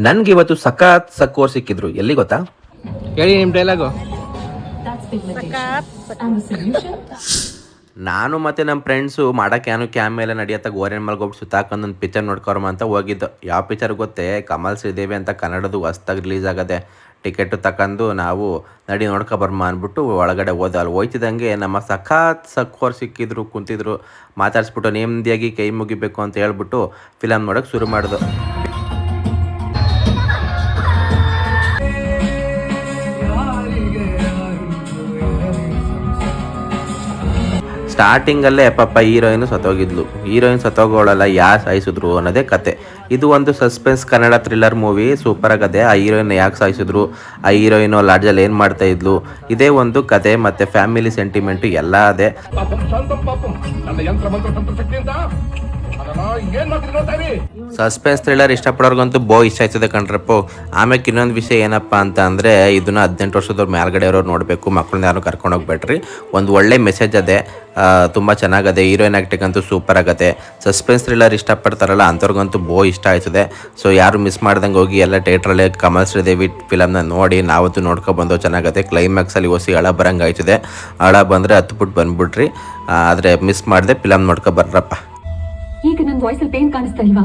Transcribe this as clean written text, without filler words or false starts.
ನನ್ಗೆ ಇವತ್ತು ಸಖತ್ ಸಕ್ಕೋರ್ ಸಿಕ್ಕಿದ್ರು. ಎಲ್ಲಿ ಗೊತ್ತಾ? ಹೇಳಿ ನಿಮ್ಮ ಡೈಲಾಗು. ನಾನು ಮತ್ತೆ ನಮ್ಮ ಫ್ರೆಂಡ್ಸು ಮಾಡೋಕೆ ಏನು ಕ್ಯಾಮ್ ಮೇಲೆ ನಡೆಯತ್ತ ಗೋರೆನ್ ಮಲ್ಗೋಗ್ಬಿಟ್ಟು ಸುತ್ತಾಕೊಂಡು ಒಂದು ಪಿಕ್ಚರ್ ನೋಡ್ಕೊರಮ್ಮ ಅಂತ ಹೋಗಿದ್ದು. ಯಾವ ಪಿಕ್ಚರ್ ಗೊತ್ತೇ? ಕಮಲ್ ಶ್ರೀದೇವಿ ಅಂತ ಕನ್ನಡದು ಹೊಸ್ದಾಗಿ ರಿಲೀಸ್ ಆಗದೆ. ಟಿಕೆಟು ತಗೊಂಡು ನಾವು ನಡಿ ನೋಡ್ಕೊಬರ್ಮ ಅಂದ್ಬಿಟ್ಟು ಒಳಗಡೆ ಹೋದ. ಅಲ್ಲಿ ಹೋಯ್ತಿದ್ದಂಗೆ ನಮ್ಮ ಸಖತ್ ಸಕ್ಕೋರ್ ಸಿಕ್ಕಿದ್ರು, ಕುಂತಿದ್ರು. ಮಾತಾಡಿಸ್ಬಿಟ್ಟು ನೆಮ್ಮದಿಯಾಗಿ ಕೈ ಮುಗಿಬೇಕು ಅಂತ ಹೇಳ್ಬಿಟ್ಟು ಫಿಲಮ್ ನೋಡೋಕೆ ಶುರು ಮಾಡಿದ್ರು. ಸ್ಟಾರ್ಟಿಂಗಲ್ಲೇ ಪಾಪ ಹೀರೋಯಿನ್ ಸತ್ತೋಗಿದ್ಲು. ಹೀರೋಯಿನ್ ಸತ್ತೋಗೋಳಲ್ಲ, ಯಾರು ಸಾಯಿಸಿದ್ರು ಅನ್ನೋದೇ ಕತೆ. ಇದು ಒಂದು suspense Kannada thriller movie. Super ಆಗದೆ. ಆ ಹೀರೋಯಿನ್ ಯಾಕೆ ಸಾಯಿಸಿದ್ರು, ಆ ಹೀರೋಯಿನ್ ಲಾಡ್ಜಲ್ಲಿ ಏನು ಮಾಡ್ತಾ ಇದ್ಲು, ಇದೇ ಒಂದು ಕತೆ. ಮತ್ತು ಫ್ಯಾಮಿಲಿ ಸೆಂಟಿಮೆಂಟು ಎಲ್ಲ ಅದೇ. ಸಸ್ಪೆನ್ಸ್ ಥ್ರಿಲ್ಲರ್ ಇಷ್ಟಪಡೋರ್ಗಂತೂ ಇಷ್ಟ ಆಯ್ತದೆ ಕಣ್ರಪ್ಪ. ಆಮೇಲೆ ಇನ್ನೊಂದು ವಿಷಯ ಏನಪ್ಪ ಅಂತ ಅಂದರೆ, ಇದನ್ನು 18 ವರ್ಷದವ್ರು ಮೇಲ್ಗಡೆಯವ್ರು ನೋಡಬೇಕು, ಮಕ್ಕಳನ್ನ ಯಾರು ಕರ್ಕೊಂಡು ಹೋಗ್ಬೇಡ್ರಿ. ಒಂದು ಒಳ್ಳೆ ಮೆಸೇಜ್ ಅದೇ, ತುಂಬ ಚೆನ್ನಾಗದೆ. ಹೀರೋಯಿನ್ ಆ್ಯಕ್ಟಿಂಗ್ ಅಂತೂ ಸೂಪರ್ ಆಗತ್ತೆ. ಸಸ್ಪೆನ್ಸ್ ಥ್ರಿಲ್ಲರ್ ಇಷ್ಟಪಡ್ತಾರಲ್ಲ ಅಂಥವ್ರಿಗಂತೂ ಇಷ್ಟ ಆಯ್ತದೆ. ಸೊ ಯಾರು ಮಿಸ್ ಮಾಡ್ದಂಗೆ ಹೋಗಿ ಎಲ್ಲ ಥಿಯೇಟ್ರಲ್ಲೇ ಕಮಲ್ ಶ್ರೀದೇವಿ ಫಿಲಮ್ನ ನೋಡಿ ನಾವಂತೂ ನೋಡ್ಕೊಬಂದು. ಚೆನ್ನಾಗತ್ತೆ. ಕ್ಲೈಮ್ಯಾಕ್ಸಲ್ಲಿ ಹೊಸಿ ಹಳ ಬರಂಗೆ ಆಯ್ತದೆ. ಹಳ ಬಂದರೆ ಹತ್ಬಿಟ್ಟು ಬಂದ್ಬಿಟ್ರಿ. ಆದರೆ ಮಿಸ್ ಮಾಡಿದೆ, ಫಿಲಮ್ ನೋಡ್ಕೊಬರ್ರಪ್ಪ. ಈಗ ನನ್ನ ವಾಯ್ಸಲ್ಲಿ ಪೇನ್ ಕಾಣಿಸ್ತಾ ಇಲ್ವಾ?